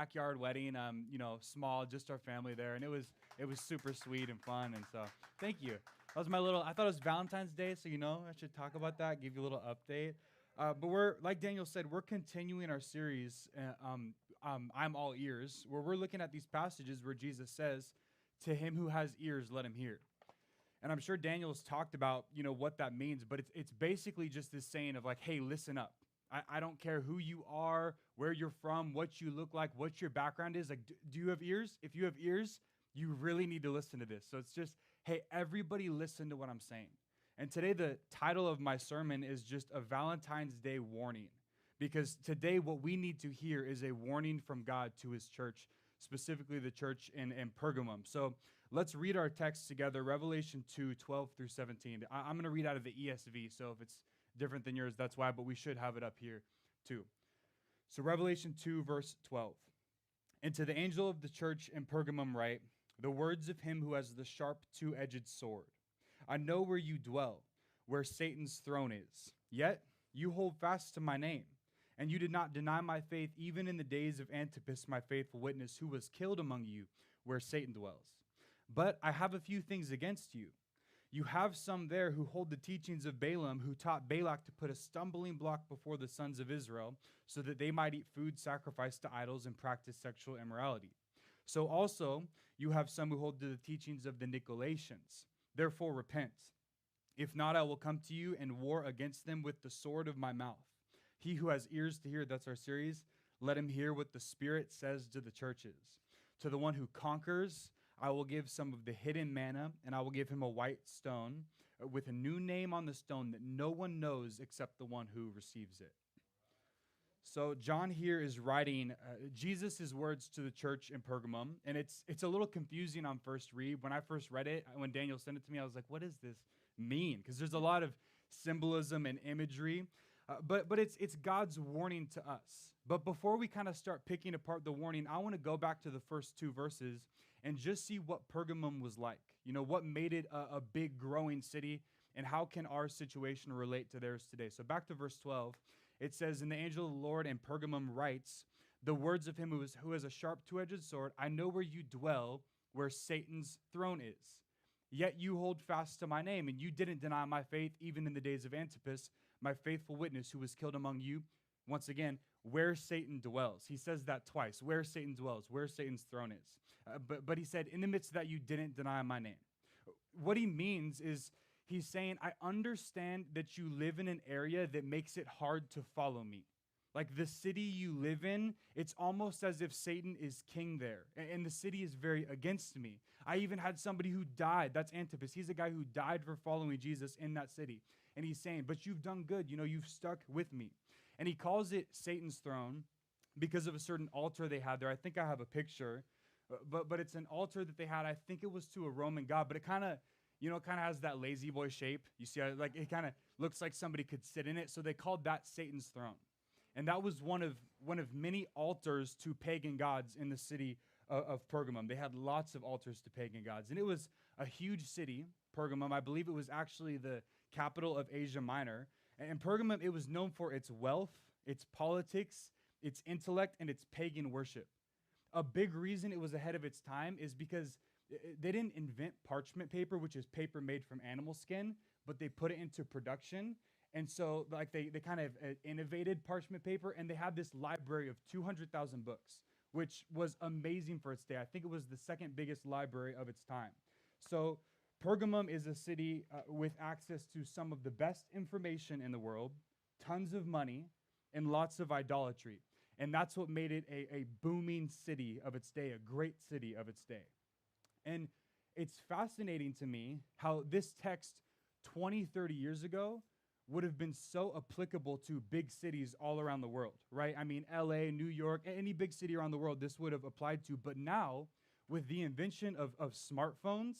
backyard wedding. Small, just our family there, and it was super sweet and fun. And so, thank you. That was my little. I thought it was Valentine's Day, so I should talk about that, give you a little update. But we're like Daniel said, we're continuing our series. I'm all ears, where we're looking at these passages where Jesus says, "To him who has ears, let him hear." And I'm sure Daniel's talked about, what that means, but it's basically just this saying of like, hey, listen up. I don't care who you are, where you're from, what you look like, what your background is. Like, do you have ears? If you have ears, you really need to listen to this. So it's just, hey, everybody listen to what I'm saying. And today the title of my sermon is just a Valentine's Day warning. Because today what we need to hear is a warning from God to his church, specifically the church in Pergamum. So let's read our text together, Revelation 2, 12 through 17. I'm going to read out of the ESV, so if it's different than yours, that's why, but we should have it up here too. So Revelation 2, verse 12. And to the angel of the church in Pergamum write, the words of him who has the sharp two-edged sword. I know where you dwell, where Satan's throne is. Yet you hold fast to my name, and you did not deny my faith even in the days of Antipas, my faithful witness, who was killed among you, where Satan dwells. But I have a few things against you. You have some there who hold the teachings of Balaam, who taught Balak to put a stumbling block before the sons of Israel, so that they might eat food sacrificed to idols and practice sexual immorality. So also you have some who hold to the teachings of the Nicolaitans. Therefore repent. If not, I will come to you and war against them with the sword of my mouth. He who has ears to hear, that's our series, let him hear what the Spirit says to the churches. To the one who conquers, I will give some of the hidden manna, and I will give him a white stone with a new name on the stone that no one knows except the one who receives it. So John here is writing Jesus' words to the church in Pergamum, and it's a little confusing on first read. When I first read it, when Daniel sent it to me, I was like, what does this mean? Because there's a lot of symbolism and imagery, but it's God's warning to us. But before we kind of start picking apart the warning, I want to go back to the first two verses and just see what Pergamum was like. What made it a big growing city, and how can our situation relate to theirs today? So back to verse 12. It says, and the angel of the Lord in Pergamum writes, the words of him who has a sharp two-edged sword, I know where you dwell, where Satan's throne is. Yet you hold fast to my name, and you didn't deny my faith, even in the days of Antipas, my faithful witness, who was killed among you. Once again, where Satan dwells. He says that twice, where Satan dwells, where Satan's throne is. But he said, in the midst of that, you didn't deny my name. What he means is, he's saying, I understand that you live in an area that makes it hard to follow me. Like the city you live in, it's almost as if Satan is king there. And the city is very against me. I even had somebody who died. That's Antipas. He's a guy who died for following Jesus in that city. And he's saying, but you've done good. You've stuck with me. And he calls it Satan's throne because of a certain altar they had there. I think I have a picture. But it's an altar that they had. I think it was to a Roman god. But it kind of has that lazy boy shape. You see, it kind of looks like somebody could sit in it. So they called that Satan's throne. And that was one of many altars to pagan gods in the city of Pergamum. They had lots of altars to pagan gods. And it was a huge city, Pergamum. I believe it was actually the capital of Asia Minor. And Pergamum, it was known for its wealth, its politics, its intellect, and its pagan worship. A big reason it was ahead of its time is because they didn't invent parchment paper, which is paper made from animal skin, but they put it into production. And so they kind of innovated parchment paper, and they had this library of 200,000 books, which was amazing for its day. I think it was the second biggest library of its time. So Pergamum is a city with access to some of the best information in the world, tons of money, and lots of idolatry. And that's what made it a booming city of its day, a great city of its day. And it's fascinating to me how this text 20, 30 years ago would have been so applicable to big cities all around the world, right? I mean, LA, New York, any big city around the world, this would have applied to. But now, with the invention of smartphones,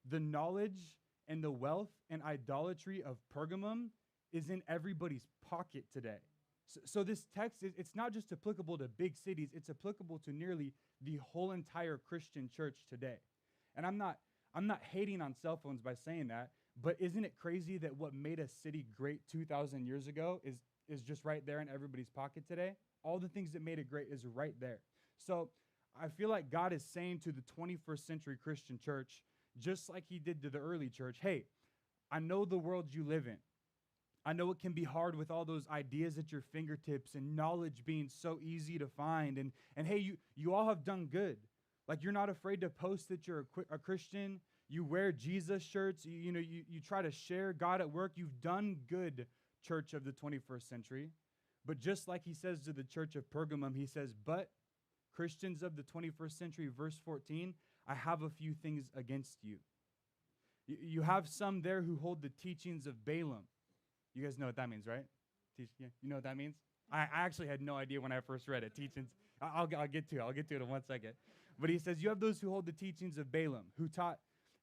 the knowledge and the wealth and idolatry of Pergamum is in everybody's pocket today. So this text, it's not just applicable to big cities, it's applicable to nearly the whole entire Christian church today. And I'm not hating on cell phones by saying that, but isn't it crazy that what made a city great 2,000 years ago is just right there in everybody's pocket today? All the things that made it great is right there. So I feel like God is saying to the 21st century Christian church, just like he did to the early church, hey, I know the world you live in. I know it can be hard with all those ideas at your fingertips and knowledge being so easy to find. And hey, you all have done good. Like, you're not afraid to post that you're a Christian. You wear Jesus shirts. You try to share God at work. You've done good, church of the 21st century. But just like he says to the church of Pergamum, he says, but Christians of the 21st century, verse 14, I have a few things against you. You have some there who hold the teachings of Balaam. You guys know what that means, right? Yeah, you know what that means? I actually had no idea when I first read it. Teachings. I'll get to it in 1 second. But he says, you have those who hold the teachings of Balaam, who taught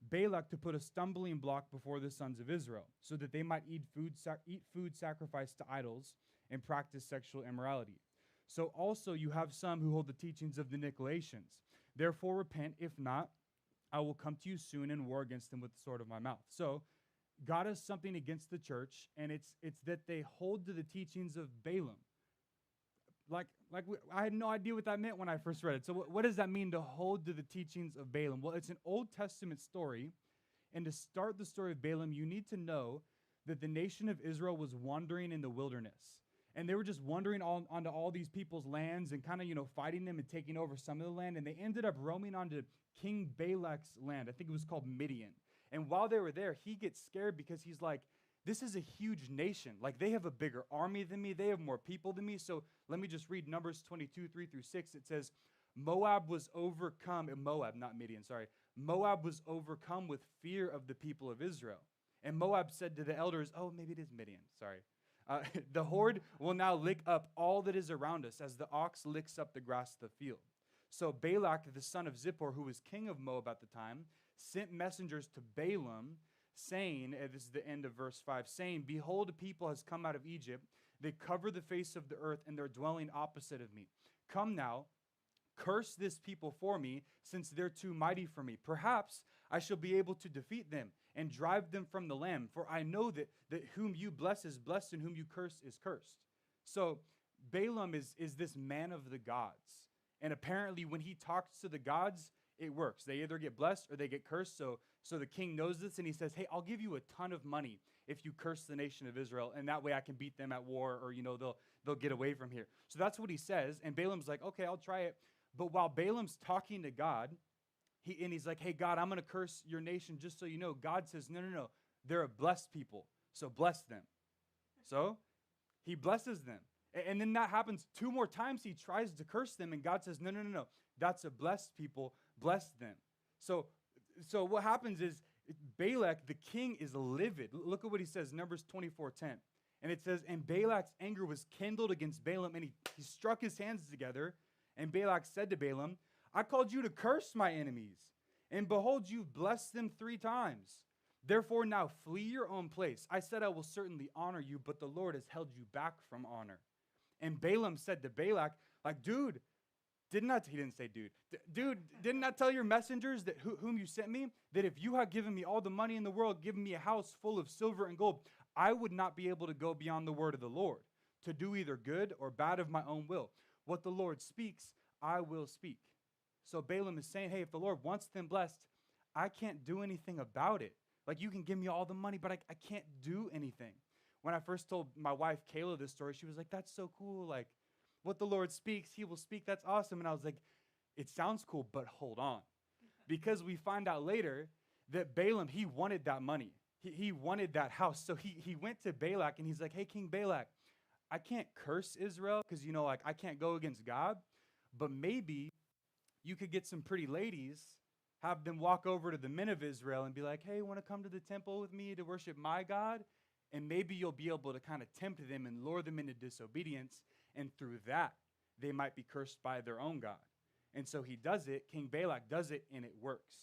Balak to put a stumbling block before the sons of Israel, so that they might eat food sacrificed to idols and practice sexual immorality. So also you have some who hold the teachings of the Nicolaitans. Therefore repent, if not, I will come to you soon and war against them with the sword of my mouth. So God has something against the church, and it's that they hold to the teachings of Balaam. I had no idea what that meant when I first read it. So what does that mean, to hold to the teachings of Balaam? Well, it's an Old Testament story, and to start the story of Balaam, you need to know that the nation of Israel was wandering in the wilderness. And they were just wandering onto all these people's lands and kind of, fighting them and taking over some of the land. And they ended up roaming onto King Balak's land. I think it was called Midian. And while they were there, he gets scared because he's like, this is a huge nation. Like, they have a bigger army than me. They have more people than me. So let me just read Numbers 22, 3 through 6. It says, Moab was overcome was overcome with fear of the people of Israel. And Moab said to the elders, oh, maybe it is Midian, sorry. The horde will now lick up all that is around us as the ox licks up the grass of the field. So Balak, the son of Zippor, who was king of Moab at the time, sent messengers to Balaam, saying, this is the end of verse 5, saying, behold, a people has come out of Egypt. They cover the face of the earth, and they're dwelling opposite of me. Come now, curse this people for me, since they're too mighty for me. Perhaps I shall be able to defeat them and drive them from the land. For I know that whom you bless is blessed, and whom you curse is cursed. So Balaam is this man of the gods. And apparently when he talks to the gods, it works. They either get blessed or they get cursed. So the king knows this, and he says, hey, I'll give you a ton of money if you curse the nation of Israel, and that way I can beat them at war, or they'll get away from here. So that's what he says, and Balaam's like, okay, I'll try it. But while Balaam's talking to God, he's like, hey, God, I'm going to curse your nation just so you know. God says, no, they're a blessed people, so bless them. So he blesses them. And then that happens 2 more times. He tries to curse them, and God says, no, that's a blessed people, bless them. So what happens is Balak, the king, is livid. Look at what he says, Numbers 24:10. And it says, and Balak's anger was kindled against Balaam, and he struck his hands together. And Balak said to Balaam, I called you to curse my enemies, and behold, you've blessed them 3 times. Therefore now flee your own place. I said I will certainly honor you, but the Lord has held you back from honor. And Balaam said to Balak, dude, he didn't say dude, didn't I tell your messengers that whom you sent me, that if you had given me all the money in the world, given me a house full of silver and gold, I would not be able to go beyond the word of the Lord, to do either good or bad of my own will. What the Lord speaks, I will speak. So Balaam is saying, hey, if the Lord wants them blessed, I can't do anything about it. You can give me all the money, but I can't do anything. When I first told my wife, Kayla, this story, she was like, that's so cool. What the Lord speaks, he will speak. That's awesome. And I was like, it sounds cool, but hold on. Because we find out later that Balaam, he wanted that money. He wanted that house. So he went to Balak, and he's like, hey, King Balak, I can't curse Israel because, I can't go against God. But maybe you could get some pretty ladies, have them walk over to the men of Israel and be like, hey, want to come to the temple with me to worship my God? And maybe you'll be able to kind of tempt them and lure them into disobedience. And through that, they might be cursed by their own God. And so he does it. King Balak does it, and it works.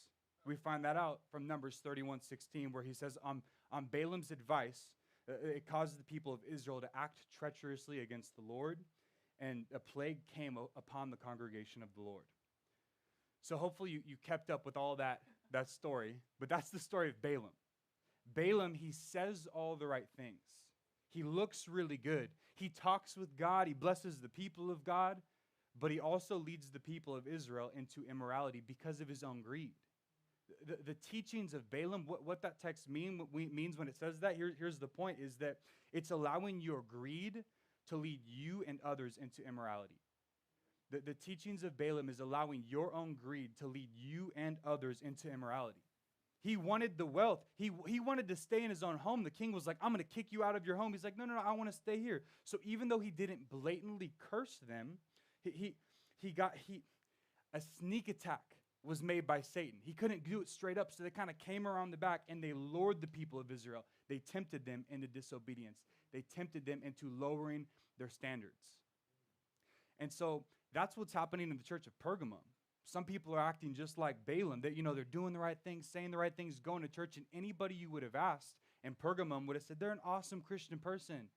We find that out from Numbers 31:16, where he says, on Balaam's advice, it caused the people of Israel to act treacherously against the Lord, and a plague came upon the congregation of the Lord. So hopefully you kept up with all that story, but that's the story of Balaam. Balaam, he says all the right things. He looks really good. He talks with God. He blesses the people of God. but he also leads the people of Israel into immorality because of his own greed. The teachings of Balaam, what that text means when it says that, here's the point, is that it's allowing your greed to lead you and others into immorality. The teachings of Balaam is allowing your own greed to lead you and others into immorality. He wanted the wealth. He wanted to stay in his own home. The king was like, I'm going to kick you out of your home. He's like, no, I want to stay here. So even though he didn't blatantly curse them, a sneak attack was made by Satan. He couldn't do it straight up, so they kind of came around the back and they lured the people of Israel. They tempted them into disobedience. They tempted them into lowering their standards. And so that's what's happening in the church of Pergamum. Some people are acting just like Balaam, that, they're doing the right things, saying the right things, going to church, and anybody you would have asked in Pergamum would have said, they're an awesome Christian person.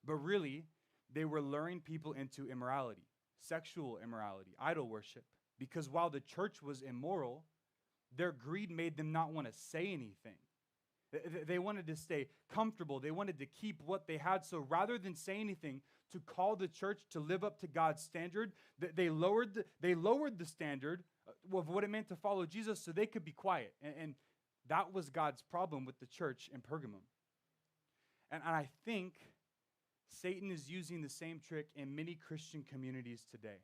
But really, they were luring people into immorality, sexual immorality, idol worship. Because while the church was immoral, their greed made them not want to say anything. They wanted to stay comfortable. They wanted to keep what they had. So rather than say anything, to call the church to live up to God's standard, they lowered the standard of what it meant to follow Jesus so they could be quiet. And that was God's problem with the church in Pergamum. And I think Satan is using the same trick in many Christian communities today.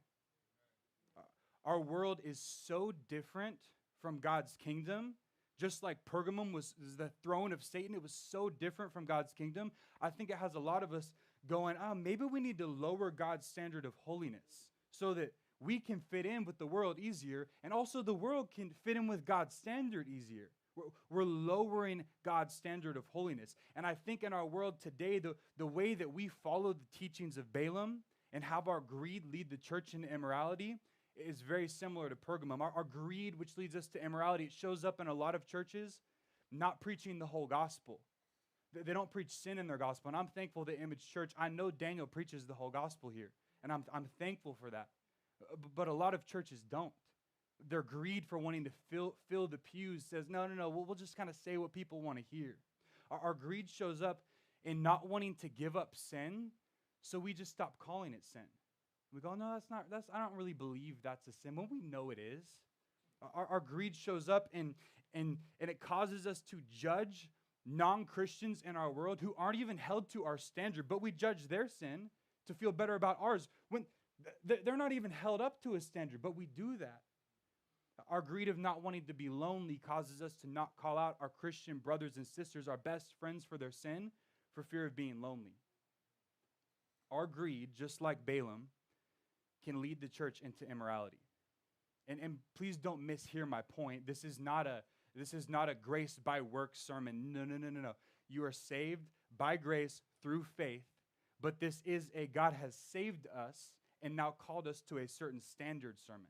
Our world is so different from God's kingdom. Just like Pergamum was the throne of Satan, it was so different from God's kingdom. I think it has a lot of us going, maybe we need to lower God's standard of holiness so that we can fit in with the world easier, and also the world can fit in with God's standard easier. We're lowering God's standard of holiness. And I think in our world today, the way that we follow the teachings of Balaam and have our greed lead the church into immorality is very similar to Pergamum. Our greed, which leads us to immorality, it shows up in a lot of churches not preaching the whole gospel. They don't preach sin in their gospel. And I'm thankful that Image Church, I know Daniel preaches the whole gospel here. And I'm thankful for that. But a lot of churches don't. Their greed for wanting to fill the pews says, no, we'll just kind of say what people want to hear. Our greed shows up in not wanting to give up sin, so we just stop calling it sin. We go, no, I don't really believe that's a sin, when we know it is. Our greed shows up and it causes us to judge non-Christians in our world who aren't even held to our standard, but we judge their sin to feel better about ours when they're not even held up to a standard, but we do that. Our greed of not wanting to be lonely causes us to not call out our Christian brothers and sisters, our best friends, for their sin for fear of being lonely. Our greed, just like Balaam, can lead the church into immorality. And please don't mishear my point. This is not a grace by works sermon. No. You are saved by grace through faith, but this is a God has saved us and now called us to a certain standard sermon.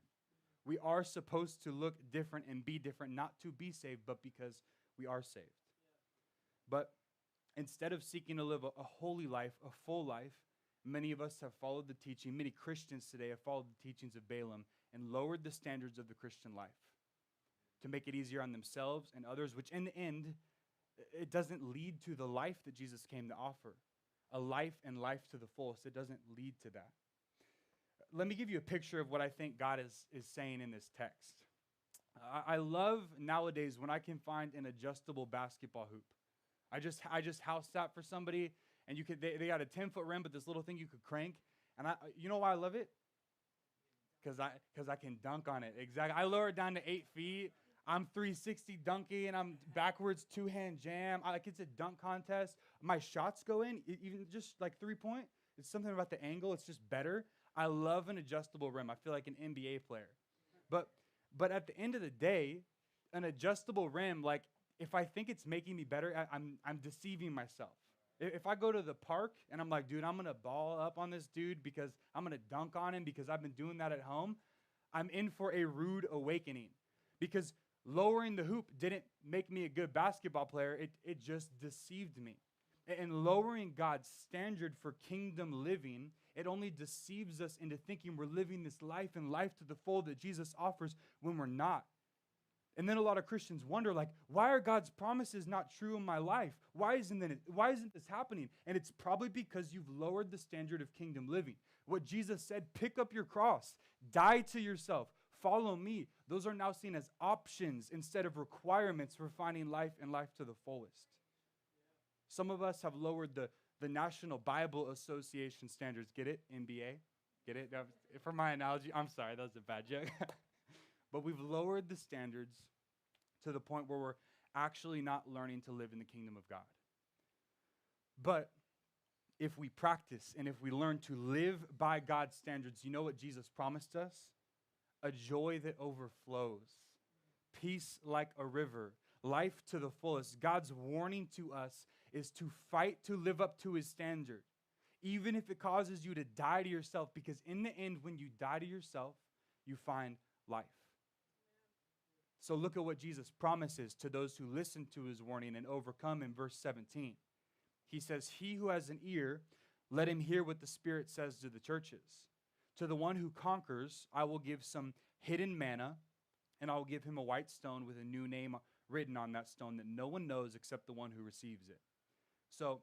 We are supposed to look different and be different, not to be saved, but because we are saved. But instead of seeking to live a holy life, a full life, many of us have followed the teaching, many Christians today have followed the teachings of Balaam and lowered the standards of the Christian life to make it easier on themselves and others, which in the end, it doesn't lead to the life that Jesus came to offer. A life and life to the fullest. It doesn't lead to that. Let me give you a picture of what I think God is saying in this text. I love nowadays when I can find an adjustable basketball hoop. I just house sat for somebody, and they got a 10-foot rim, but this little thing you could crank. And you know why I love it? Because I can dunk on it. Exactly. I lower it down to 8 feet. I'm 360 dunking, and I'm backwards 2-hand jam. It's a dunk contest. My shots go in, even just like 3-point. It's something about the angle. It's just better. I love an adjustable rim. I feel like an NBA player. But at the end of the day, an adjustable rim, like if I think it's making me better, I'm deceiving myself. If I go to the park and I'm like, dude, I'm going to ball up on this dude because I'm going to dunk on him because I've been doing that at home, I'm in for a rude awakening. Because lowering the hoop didn't make me a good basketball player. It just deceived me. And lowering God's standard for kingdom living, it only deceives us into thinking we're living this life and life to the full that Jesus offers when we're not. And then a lot of Christians wonder, like, why are God's promises not true in my life? Why isn't this happening? And it's probably because you've lowered the standard of kingdom living. What Jesus said, pick up your cross, die to yourself, follow me. Those are now seen as options instead of requirements for finding life and life to the fullest. Some of us have lowered the National Bible Association standards. Get it? NBA? Get it? For my analogy, I'm sorry, that was a bad joke. But we've lowered the standards to the point where we're actually not learning to live in the kingdom of God. But if we practice and if we learn to live by God's standards, you know what Jesus promised us? A joy that overflows, peace like a river, life to the fullest. God's warning to us is to fight to live up to his standard, even if it causes you to die to yourself, because in the end, when you die to yourself, you find life. So look at what Jesus promises to those who listen to his warning and overcome in verse 17. He says, he who has an ear, let him hear what the Spirit says to the churches. To the one who conquers, I will give some hidden manna, and I will give him a white stone with a new name written on that stone that no one knows except the one who receives it. So,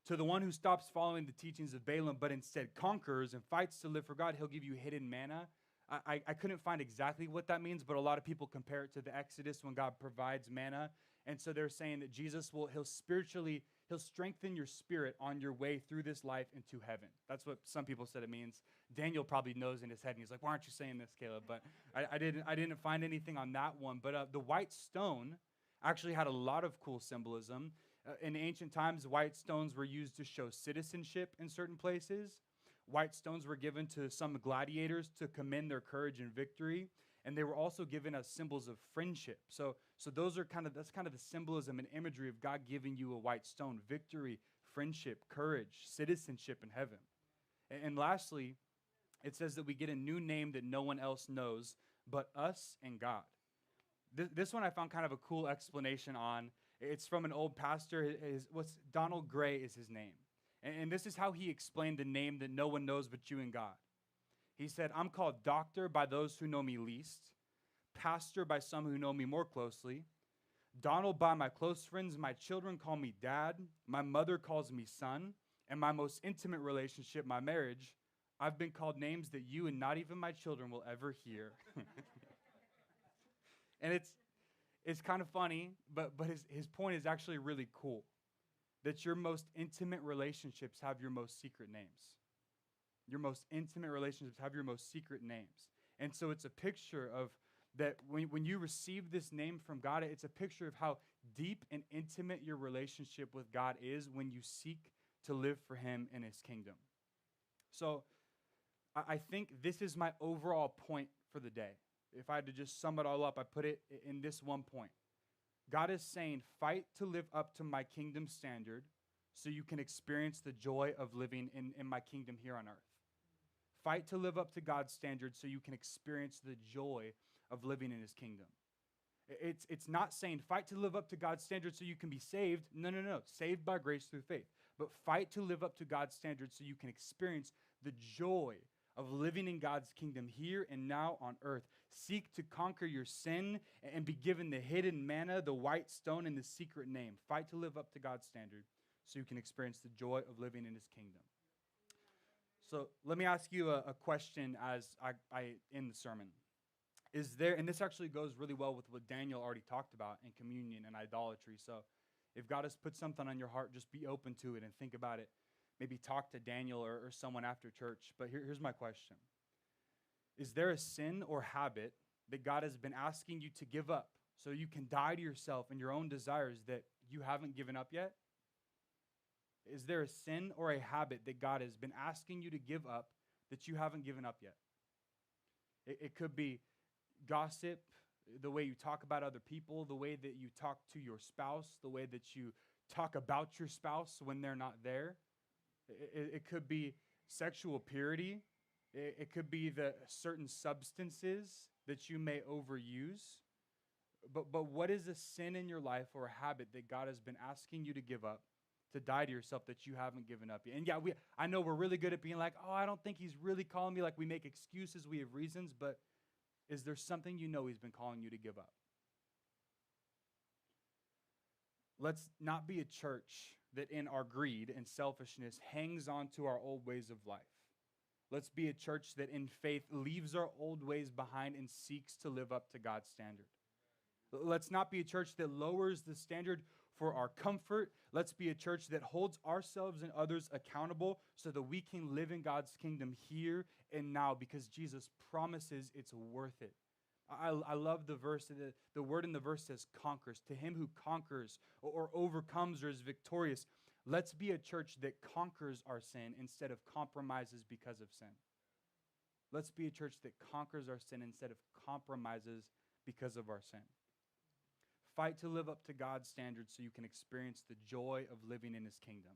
to the one who stops following the teachings of Balaam, but instead conquers and fights to live for God, he'll give you hidden manna. I couldn't find exactly what that means, but a lot of people compare it to the Exodus when God provides manna. And so they're saying that Jesus he'll strengthen your spirit on your way through this life into heaven. That's what some people said it means. Daniel probably knows in his head, and he's like, why aren't you saying this, Caleb? But I didn't find anything on that one. But the white stone actually had a lot of cool symbolism. In ancient times, white stones were used to show citizenship in certain places. White stones were given to some gladiators to commend their courage and victory, and they were also given as symbols of friendship. So that's kind of the symbolism and imagery of God giving you a white stone: victory, friendship, courage, citizenship in heaven. And lastly, it says that we get a new name that no one else knows but us and God. This one I found kind of a cool explanation on. It's from an old pastor. Donald Gray is his name. And this is how he explained the name that no one knows but you and God. He said, I'm called doctor by those who know me least, pastor by some who know me more closely, Donald by my close friends. My children call me dad, my mother calls me son, and my most intimate relationship, my marriage, I've been called names that you and not even my children will ever hear. And it's kind of funny, but his point is actually really cool. That your most intimate relationships have your most secret names. Your most intimate relationships have your most secret names. And so it's a picture of that when you receive this name from God, it's a picture of how deep and intimate your relationship with God is when you seek to live for him in his kingdom. So I think this is my overall point for the day. If I had to just sum it all up, I put it in this one point. God is saying, fight to live up to my kingdom standard so you can experience the joy of living in my kingdom here on earth. Fight to live up to God's standard so you can experience the joy of living in his kingdom. It's not saying fight to live up to God's standard so you can be saved. No. Saved by grace through faith. But fight to live up to God's standard so you can experience the joy of living in God's kingdom here and now on earth. Seek to conquer your sin and be given the hidden manna, the white stone, and the secret name. Fight to live up to God's standard so you can experience the joy of living in his kingdom. So let me ask you a question as I end the sermon. Is there, and this actually goes really well with what Daniel already talked about in communion and idolatry. So if God has put something on your heart, just be open to it and think about it. Maybe talk to Daniel or someone after church. But here's my question. Is there a sin or habit that God has been asking you to give up so you can die to yourself and your own desires that you haven't given up yet? Is there a sin or a habit that God has been asking you to give up that you haven't given up yet? It could be gossip, the way you talk about other people, the way that you talk to your spouse, the way that you talk about your spouse when they're not there. It could be sexual purity. It could be the certain substances that you may overuse. But what is a sin in your life or a habit that God has been asking you to give up, to die to yourself that you haven't given up yet? And yeah, I know we're really good at being like, oh, I don't think he's really calling me. Like we make excuses, we have reasons, but Is there something you know he's been calling you to give up? Let's not be a church that in our greed and selfishness hangs on to our old ways of life. Let's be a church that in faith leaves our old ways behind and seeks to live up to God's standard. Let's not be a church that lowers the standard for our comfort. Let's be a church that holds ourselves and others accountable so that we can live in God's kingdom here and now, because Jesus promises it's worth it. I love the verse. The word in the verse says conquers. To him who conquers or overcomes or is victorious. Let's be a church that conquers our sin instead of compromises because of sin. Let's be a church that conquers our sin instead of compromises because of our sin. Fight to live up to God's standards so you can experience the joy of living in his kingdom.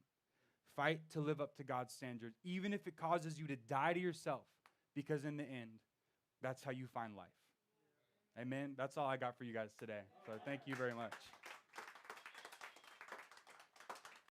Fight to live up to God's standards, even if it causes you to die to yourself, because in the end, that's how you find life. Amen. That's all I got for you guys today. So thank you very much.